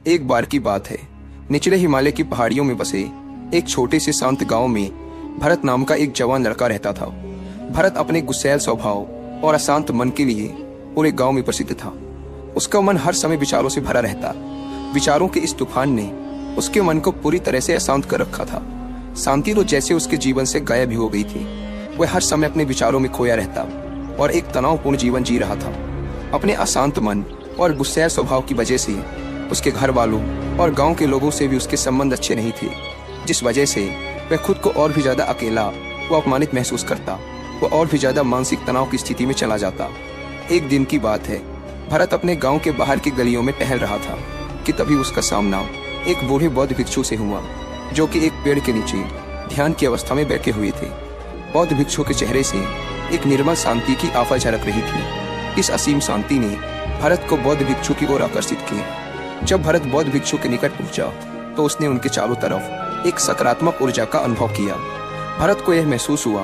एक बार की बात है, निचले हिमालय की पहाड़ियों में बसे एक छोटे से शांत गांव में भरत नाम का एक जवान लड़का रहता था। भरत अपने गुस्सैल स्वभाव और अशांत मन के लिए पूरे गांव में प्रसिद्ध था। उसका मन हर समय विचारों से भरा रहता। विचारों के इस तूफान ने उसके मन को पूरी तरह से अशांत कर रखा था। शांति तो जैसे उसके जीवन से गायब ही हो गई थी। वह हर समय अपने विचारों में खोया रहता और एक तनावपूर्ण जीवन जी रहा था। अपने अशांत मन और गुस्सैल स्वभाव की वजह से उसके घर वालों और गांव के लोगों से भी उसके संबंध अच्छे नहीं थे, जिस वजह से वह खुद को और भी ज्यादा अकेला व अपमानित महसूस करता। वह और भी ज्यादा मानसिक तनाव की स्थिति में चला जाता। एक दिन की बात है, भरत अपने गांव के बाहर की गलियों में टहल रहा था कि तभी उसका सामना एक बूढ़े बौद्ध भिक्षु से हुआ, जो कि एक पेड़ के नीचे ध्यान की अवस्था में बैठे हुए थे। बौद्ध भिक्षु के चेहरे से एक निर्मल शांति की आभा झलक रही थी। इस असीम शांति ने भरत को बौद्ध भिक्षु की ओर आकर्षित किया। जब भरत बौद्ध भिक्षु के निकट पहुंचा तो उसने उनके चारों तरफ एक सकारात्मक ऊर्जा का अनुभव किया। भरत को यह महसूस हुआ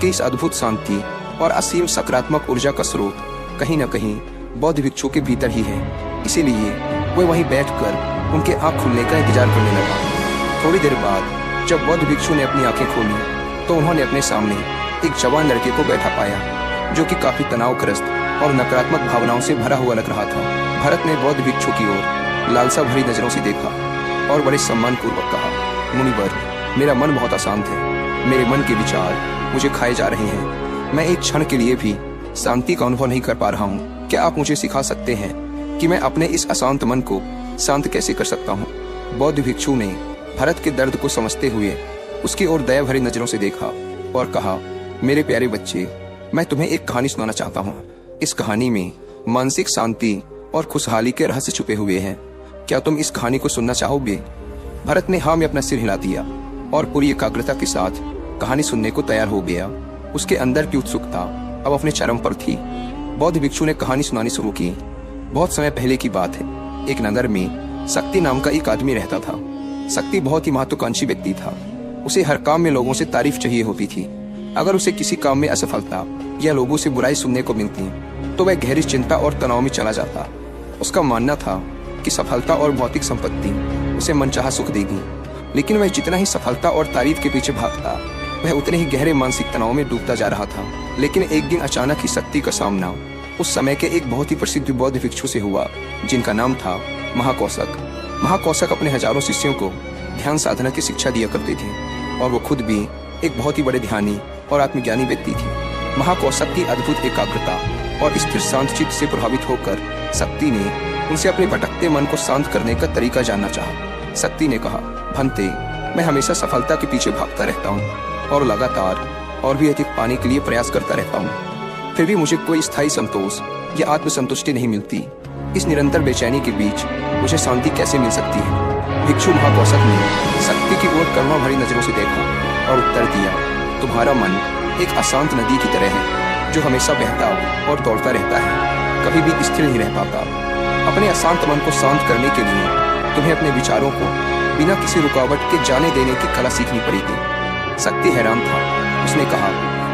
कि इस अद्भुत शांति और असीम सकारात्मक ऊर्जा का स्रोत कहीं न कहीं बौद्ध भिक्षु के भीतर ही है। इसीलिए वह वहीं बैठकर उनके आंख खुलने का इंतजार करने लगा। थोड़ी देर बाद जब बौद्ध भिक्षु ने अपनी आंखें खोली तो उन्होंने अपने सामने एक जवान लड़के को बैठा पाया, जो कि काफी तनावग्रस्त और नकारात्मक भावनाओं से भरा हुआ लग रहा था। भरत ने बौद्ध भिक्षु की ओर लालसा भरी नजरों से देखा और बड़े सम्मानपूर्वक कहा, मुनिवर, मेरा मन बहुत अशांत है। मेरे मन के विचार मुझे खाए जा रहे हैं। मैं एक क्षण के लिए भी शांति का अनुभव नहीं कर पा रहा हूँ। क्या आप मुझे सिखा सकते हैं कि मैं अपने इस अशांत मन को शांत कैसे कर सकता हूँ? बौद्ध भिक्षु ने भरत के दर्द को समझते हुए उसकी ओर दया भरी नजरों से देखा और कहा, मेरे प्यारे बच्चे, मैं तुम्हें एक कहानी सुनाना चाहता हूँ। इस कहानी में मानसिक शांति और खुशहाली के रहस्य छुपे हुए हैं। क्या तुम इस कहानी को सुनना चाहोगे? भरत ने हाँ में अपना सिर हिला दिया और पूरी एकाग्रता के साथ कहानी सुनने को तैयार हो गया। उसके अंदर की उत्सुकता अब अपने चरम पर थी। बौद्ध भिक्षु ने कहानी सुनानी शुरू की। बहुत समय पहले की बात है। एक नगर में शक्ति नाम का एक आदमी रहता था। शक्ति बहुत ही महत्वाकांक्षी व्यक्ति था। उसे हर काम में लोगों से तारीफ चाहिए होती थी। अगर उसे किसी काम में असफलता या लोगों से बुराई सुनने को मिलती तो वह गहरी चिंता और तनाव में चला जाता। उसका मानना था कि सफलता और भौतिक संपत्ति उसे मनचाहा सुख देगी, लेकिन वह जितना ही सफलता और तारीफ के पीछे भागता, वह उतने ही गहरे मानसिक तनाव में डूबता जा रहा था। लेकिन एक दिन अचानक ही शक्ति का सामना उस समय के एक बहुत ही प्रसिद्ध बौद्ध भिक्षु से हुआ, जिनका नाम था महाकौशक। महाकौशक अपने हजारों शिष्यों को ध्यान साधना की शिक्षा दिया करते थे और वो खुद भी एक बहुत ही बड़े ध्यानी और आत्मज्ञानी व्यक्ति थे। महाकौशक की अद्भुत एकाग्रता और स्थिर शांत चित्त से प्रभावित होकर शक्ति ने उनसे अपने भटकते मन को शांत करने का तरीका जानना चाहा। शक्ति ने कहा, भंते, मैं हमेशा सफलता के पीछे भागता रहता हूँ और लगातार और भी अधिक पाने के लिए प्रयास करता रहता हूँ, फिर भी मुझे कोई स्थायी संतोष या आत्मसंतुष्टि नहीं मिलती। इस निरंतर बेचैनी के बीच मुझे शांति कैसे मिल सकती है? भिक्षु महाकौशक ने शक्ति की ओर करुणा भरी नजरों से देखा और उत्तर दिया, तुम्हारा मन एक अशांत नदी की तरह है, जो हमेशा बहता और दौड़ता रहता है, कभी भी स्थिर नहीं रह पाता। अपने अशांत मन को शांत करने के लिए तुम्हें अपने विचारों को बिना किसी रुकावट के जाने देने की कला सीखनी पड़ेगी। शक्ति हैरान था। उसने कहा,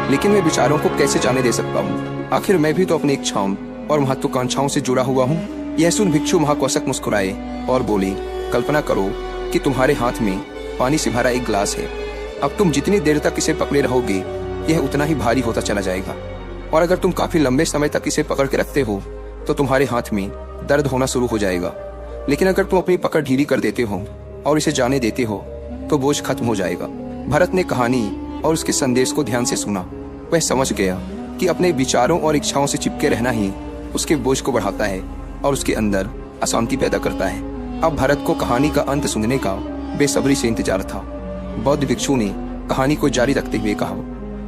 लेकिन मैं विचारों को कैसे जाने दे सकता हूँ? आखिर मैं भी तो अपनी इच्छाओं और महत्वाकांक्षाओं से जुड़ा हुआ हूँ। यह सुन भिक्षु महाकौशक मुस्कुराए और बोले, कल्पना करो कि तुम्हारे हाथ में पानी से भरा एक गिलास है। अब तुम जितनी देर तक इसे पकड़े रहोगे, यह उतना ही भारी होता चला जाएगा, और अगर तुम काफी लंबे समय तक इसे पकड़ के रखते हो तो तुम्हारे हाथ में दर्द होना शुरू हो जाएगा। लेकिन अगर तुम अपनी पकड़ ढीली कर देते हो और इसे जाने देते हो तो बोझ खत्म हो जाएगा। भरत ने कहानी और उसके संदेश को ध्यान से सुना। वह समझ गया कि अपने विचारों और इच्छाओं से चिपके रहना ही उसके बोझ को बढ़ाता है और उसके अंदर अशांति पैदा करता है। अब भरत को कहानी का अंत सुनने का बेसब्री से इंतजार था। बौद्ध भिक्षु ने कहानी को जारी रखते हुए कहा।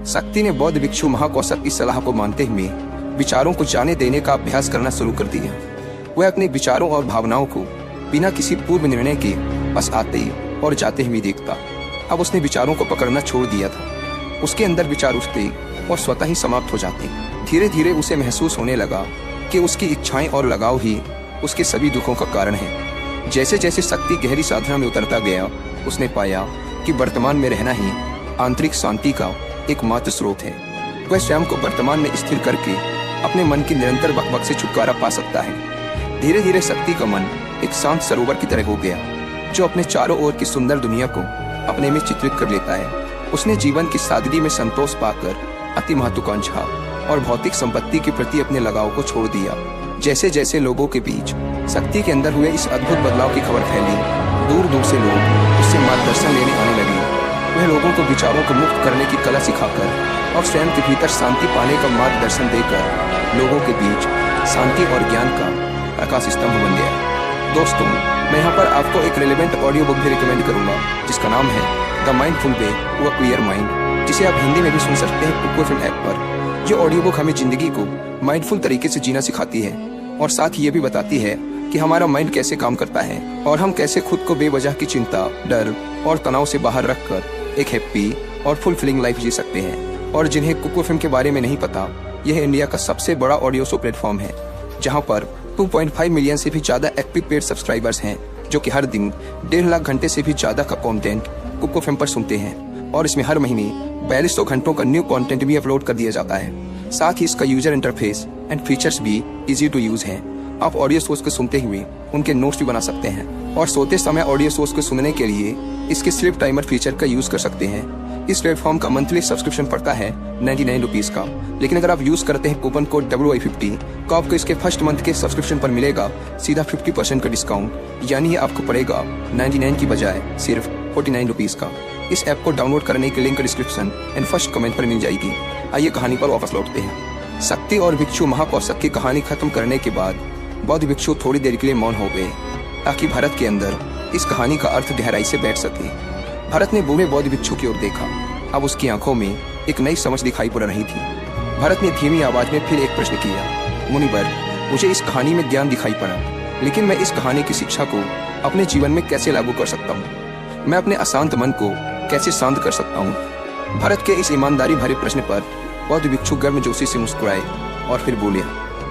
शक्ति ने बौद्ध भिक्षु महाकौशक की सलाह को मानते हुए विचारों को जाने देने का अभ्यास करना शुरू कर दिया। वह अपने विचारों और भावनाओं को बिना किसी पूर्व निर्णय के बस आते और जाते हुए देखता। अब उसने विचारों को पकड़ना छोड़ दिया था। उसके अंदर विचार उठते और स्वतः ही समाप्त हो जाते। धीरे धीरे उसे महसूस होने लगा कि उसकी इच्छाएं और लगाव ही उसके सभी दुखों का कारण है। जैसे जैसे शक्ति गहरी साधना में उतरता गया, उसने पाया कि वर्तमान में रहना ही आंतरिक शांति का एकमात्र स्रोत है। वह स्वयं को वर्तमान में स्थिर करके अपने मन की निरंतर बकबक से छुटकारा पा सकता है। धीरे धीरे शक्ति का मन एक शांत सरोवर की तरह हो गया, जो अपने चारों ओर की सुंदर दुनिया को अपने में चित्रित कर लेता है। उसने जीवन की सादगी में संतोष पाकर अति महत्वाकांक्षा और भौतिक संपत्ति के प्रति अपने लगाव को छोड़ दिया। जैसे जैसे लोगों के बीच शक्ति के अंदर हुए इस अद्भुत बदलाव की खबर फैली, दूर दूर से लोग उससे मार्गदर्शन लेने आने लगे। वह लोगों को विचारों को मुक्त करने की कला सिखाकर और स्वयं के भीतर शांति पाने का मार्गदर्शन देकर लोगों के बीच शांति और ज्ञान का प्रकाश स्तंभ बन गया। दोस्तों, मैं यहाँ पर आपको एक रिलेवेंट ऑडियो बुक भी रिकमेंड करूंगा, जिसका नाम है the mindful way to a clear mind, जिसे आप हिंदी में भी सुन सकते हैं कुको एफएम ऐप पर। ये ऑडियो बुक हमें जिंदगी को माइंडफुल तरीके से जीना सिखाती है और साथ ही ये भी बताती है कि हमारा माइंड कैसे काम करता है और हम कैसे खुद को बेवजह की चिंता, डर और तनाव से बाहर रखकर एक हैप्पी और फुलफिलिंग लाइफ जी सकते हैं। और जिन्हें कुको एफएम के बारे में नहीं पता, यह इंडिया का सबसे बड़ा ऑडियो शो प्लेटफॉर्म है, जहां पर 2.5 मिलियन से भी ज्यादा एक्टिव पेड सब्सक्राइबर्स हैं, जो कि हर दिन 1.5 लाख घंटे से भी ज्यादा का कंटेंट कुको एफएम पर सुनते हैं। और इसमें हर महीने 4200 घंटों का न्यू कंटेंट भी अपलोड कर दिया जाता है। साथ ही इसका यूजर इंटरफेस एंड फीचर्स भी इजी टू यूज हैं। आप ऑडियो सोर्स को सुनते हुए उनके नोट्स भी बना सकते हैं और सोते समय ऑडियो सोर्स को सुनने के लिए इसके स्लीप टाइमर फीचर का यूज कर सकते हैं। इस प्लेटफॉर्म का मंथली सब्सक्रिप्शन पड़ता है 99 रुपीज का, लेकिन अगर आप यूज करते हैं कूपन कोड WI50 तो आपको इसके फर्स्ट मंथ के सब्सक्रिप्शन पर मिलेगा सीधा 50% का डिस्काउंट, यानी ये आपको पड़ेगा 99 की बजाय सिर्फ 49 रुपीज का। इस ऐप को डाउनलोड करने की link description and first comment पर मिल जाएगी। आइए कहानी पर वापस लौटते हैं। शक्ति और भिक्षु महाकौशक की कहानी खत्म करने के बाद बौद्ध भिक्षु थोड़ी देर के लिए मौन हो गए, ताकि भरत के अंदर इस कहानी का अर्थ गहराई से बैठ सके। भरत ने बूढ़े बौद्ध भिक्षु की ओर देखा। अब उसकी आंखों में एक नई समझ दिखाई पड़ रही थी। भरत ने धीमी आवाज में फिर एक प्रश्न किया, मुनिवर, मुझे इस कहानी में ज्ञान दिखाई पड़ा, लेकिन मैं इस कहानी की शिक्षा को अपने जीवन में कैसे लागू कर सकता हूँ? मैं अपने अशांत मन को कैसे शांत कर सकता हूँ? भरत के इस ईमानदारी भरे प्रश्न पर बौद्ध भिक्षु गर्मजोशी से मुस्कुराए और फिर बोले,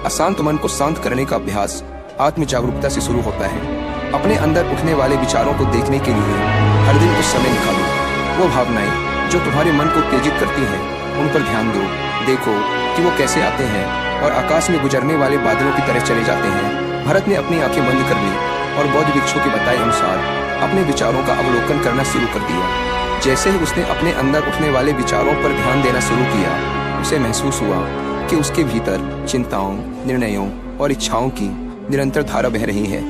अशांत मन को शांत करने का अभ्यास आत्म जागरूकता से शुरू होता है। अपने अंदर उठने वाले विचारों को देखने के लिए हर दिन कुछ समय निकालो। वो भावनाएं जो तुम्हारे मन को उत्तेजित करती हैं, उन पर ध्यान दो। देखो कि वो कैसे आते हैं और आकाश में गुजरने वाले बादलों की तरह चले जाते हैं। भरत ने अपनी आंखें बंद कर ली और बौद्ध भिक्षु के बताए अनुसार अपने विचारों का अवलोकन करना शुरू कर दिया। जैसे ही उसने अपने अंदर उठने वाले विचारों पर ध्यान देना शुरू किया, उसे महसूस हुआ कि उसके भीतर चिंताओं, निर्णयों और इच्छाओं की निरंतर धारा बह रही है।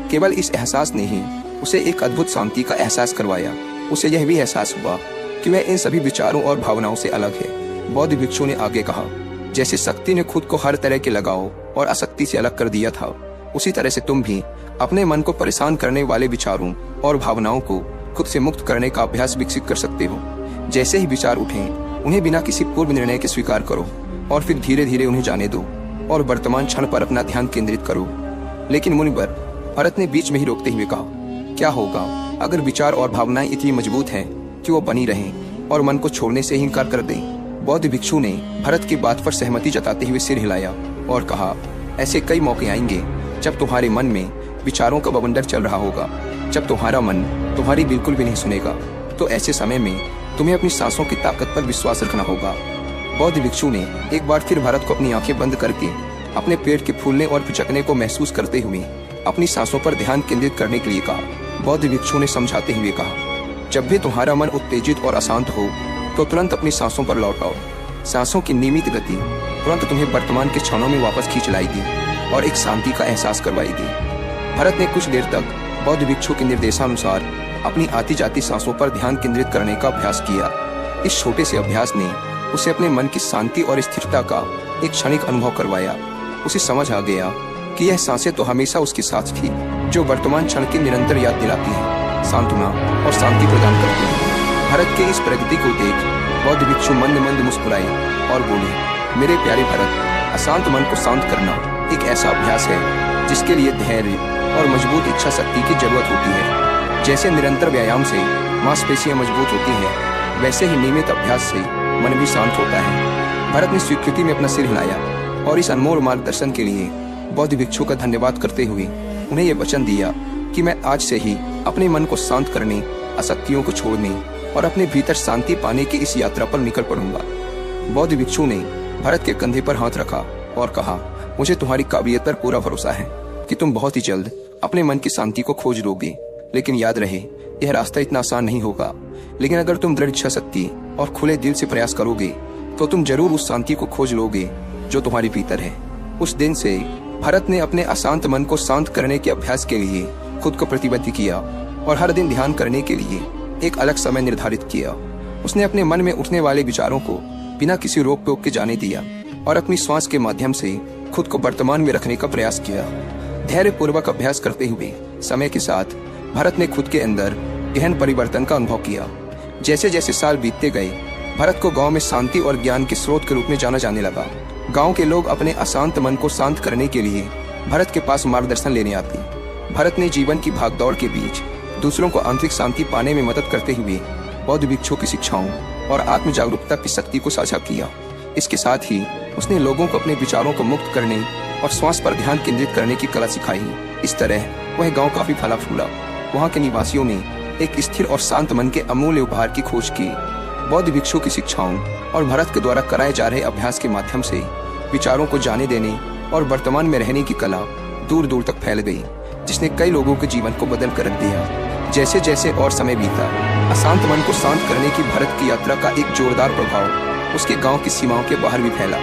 केवल इस एहसास ने ही उसे एक अद्भुत शांति का एहसास करवाया। उसे यह भी एहसास हुआ कि वह इन सभी विचारों और भावनाओं से अलग है। बौद्ध भिक्षु ने आगे कहा, जैसे शक्ति ने खुद को हर तरह के लगाव और आसक्ति से अलग कर दिया था, उसी तरह से तुम भी अपने मन को परेशान करने वाले विचारों और भावनाओं को खुद से मुक्त करने का अभ्यास विकसित कर सकते हो। जैसे ही विचार उठें, उन्हें बिना किसी पूर्व निर्णय के स्वीकार करो और फिर धीरे धीरे उन्हें जाने दो और वर्तमान क्षण पर अपना ध्यान केंद्रित करो। लेकिन मुनिवर, भरत ने बीच में ही रोकते हुए कहा, क्या होगा अगर विचार और भावनाएं इतनी मजबूत हैं कि वो बनी रहें और मन को छोड़ने से ही इनकार कर दें? बौद्ध भिक्षु ने भरत की बात पर सहमति जताते हुए सिर हिलाया और कहा, ऐसे कई मौके आएंगे जब तुम्हारे मन में विचारों का बवंडर चल रहा होगा, जब तुम्हारा मन तुम्हारी बिल्कुल भी नहीं सुनेगा। तो ऐसे समय में तुम्हें अपनी सांसों की ताकत पर विश्वास रखना होगा। बौद्ध भिक्षु ने एक बार फिर भरत को अपनी आंखें बंद करके अपने पेट के फूलने और पिचकने को महसूस करते हुए अपनी सांसों पर ध्यान केंद्रित करने के लिए कहा। बौद्ध भिक्षु ने समझाते हुए कहा, जब भी तुम्हारा मन उत्तेजित और अशांत हो तो तुरंत अपनी सांसों पर लौट आओ। सांसों की नियमित गति तुरंत तुम्हें वर्तमान के क्षणों में वापस खींच लाएगी और एक शांति का एहसास करवाएगी। भरत ने कुछ देर तक बौद्ध भिक्षु के निर्देशानुसार अपनी आती जाती सांसों पर ध्यान केंद्रित करने का अभ्यास किया। इस छोटे से अभ्यास ने उसे अपने मन की शांति और स्थिरता का एक क्षणिक अनुभव करवाया। उसे समझ आ गया कि यह सांसें तो हमेशा उसके साथ थी, जो वर्तमान क्षण की निरंतर याद दिलाती हैं, सांत्वना और शांति प्रदान करती हैं। भरत के इस प्रगति को देख बौद्ध भिक्षु मंद मंद मुस्कुराए और बोले, मेरे प्यारे भरत, अशांत मन को शांत करना एक ऐसा अभ्यास है जिसके लिए धैर्य और मजबूत इच्छा शक्ति की जरूरत होती है। जैसे निरंतर व्यायाम से मांसपेशियां मजबूत होती हैं, वैसे ही नियमित अभ्यास से मन भी शांत होता है। भरत ने स्वीकृति में अपना सिर हिलाया और इस अनमोल मार्गदर्शन के लिए बौद्ध भिक्षु का धन्यवाद करते हुए उन्हें यह वचन दिया कि मैं आज से ही अपने मन को शांत करने, आसक्तियों को छोड़ने और अपने भीतर शांति पाने की इस यात्रा पर निकल पड़ूंगा। बौद्ध भिक्षु ने भरत के कंधे पर हाथ रखा और कहा, मुझे तुम्हारी काबिलियत पर पूरा भरोसा है कि तुम बहुत ही जल्द अपने मन की शांति को खोज लोगे। लेकिन याद रहे, यह रास्ता इतना आसान नहीं होगा। लेकिन अगर तुम दृढ़ इच्छा शक्ति और खुले दिल से प्रयास करोगे तो तुम जरूर उस शांति को खोज लोगे जो तुम्हारे भीतर है। उस दिन से भरत ने अपने अशांत मन को शांत करने के अभ्यास के लिए खुद को प्रतिबद्ध किया और हर दिन ध्यान करने के लिए एक अलग समय निर्धारित किया। उसने अपने मन में उठने वाले विचारों को बिना किसी रोक टोक के जाने दिया और अपनी श्वास के माध्यम से खुद को वर्तमान में रखने का प्रयास किया। धैर्य पूर्वक अभ्यास करते हुए समय के साथ भरत ने खुद के अंदर गहन परिवर्तन का अनुभव किया। जैसे जैसे साल बीतते गए, भरत को गांव में शांति और ज्ञान के स्रोत के रूप में जाना जाने लगा। गांव के लोग अपने अशांत मन को शांत करने के लिए भरत के पास मार्गदर्शन लेने आते। भरत ने जीवन की भागदौड़ के बीच दूसरों को आंतरिक शांति पाने में मदद करते हुए बौद्ध भिक्षुओं की शिक्षाओं और आत्म जागरूकता की शक्ति को साझा किया। इसके साथ ही उसने लोगों को अपने विचारों को मुक्त करने और श्वास पर ध्यान केंद्रित करने की कला सिखाई। इस तरह वह गांव काफी फला फूला। वहां के निवासियों ने एक स्थिर और शांत मन के अमूल्य उपहार की खोज की। बौद्ध भिक्षुओं की शिक्षाओं और भरत के द्वारा कराए जा रहे अभ्यास के माध्यम से विचारों को जाने देने और वर्तमान में रहने की कला दूर दूर तक फैल गई, जिसने कई लोगों के जीवन को बदल कर रख दिया। जैसे जैसे और समय बीता, अशांत मन को शांत करने की भरत की यात्रा का एक जोरदार प्रभाव उसके गांव की सीमाओं के बाहर भी फैला।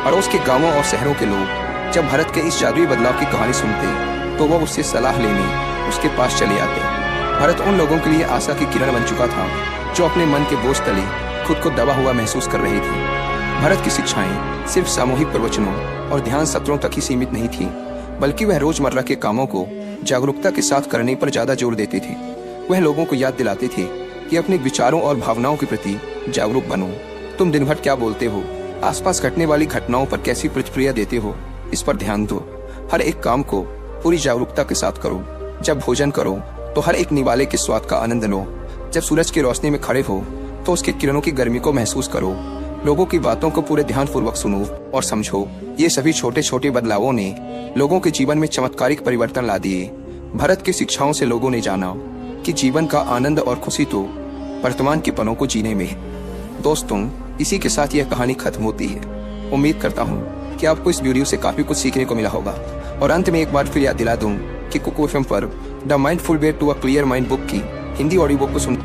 पड़ोस के गांवों और शहरों के लोग जब भरत के इस जादुई बदलाव की कहानी सुनते तो वह उससे सलाह लेने उसके पास चले आते। भरत उन लोगों के लिए आशा की किरण बन चुका था जो अपने मन के बोझ तले खुद को दबा हुआ महसूस कर रहे थे। भरत की शिक्षाएं सिर्फ सामूहिक प्रवचनों और ध्यान सत्रों तक ही सीमित नहीं थी, बल्कि वह रोजमर्रा के कामों को जागरूकता के साथ करने पर ज्यादा जोर देते थे। वह लोगों को याद दिलाते थे कि अपने विचारों और भावनाओं के प्रति जागरूक बनो। तुम दिन भर क्या बोलते हो, आसपास घटने वाली घटनाओं पर कैसी प्रतिक्रिया देते हो, इस पर ध्यान दो। हर एक काम को पूरी जागरूकता के साथ करो। जब भोजन करो तो हर एक निवाले के स्वाद का आनंद लो। जब सूरज की रोशनी में खड़े हो तो उसके किरणों की गर्मी को महसूस करो। लोगों की बातों को पूरे ध्यान पूर्वक सुनो और समझो। ये सभी छोटे छोटे बदलावों ने लोगों के जीवन में चमत्कारिक परिवर्तन ला दिए। भरत की शिक्षाओं से लोगों ने जाना कि जीवन का आनंद और खुशी तो वर्तमान के पलों को जीने में है। दोस्तों, इसी के साथ यह कहानी खत्म होती है। उम्मीद करता हूँ कि आपको इस वीडियो से काफी कुछ सीखने को मिला होगा। और अंत में एक बार फिर याद दिला दूं कि कुकू एफएम पर the mindful way to a clear mind book की हिंदी ऑडियो बुक को सुन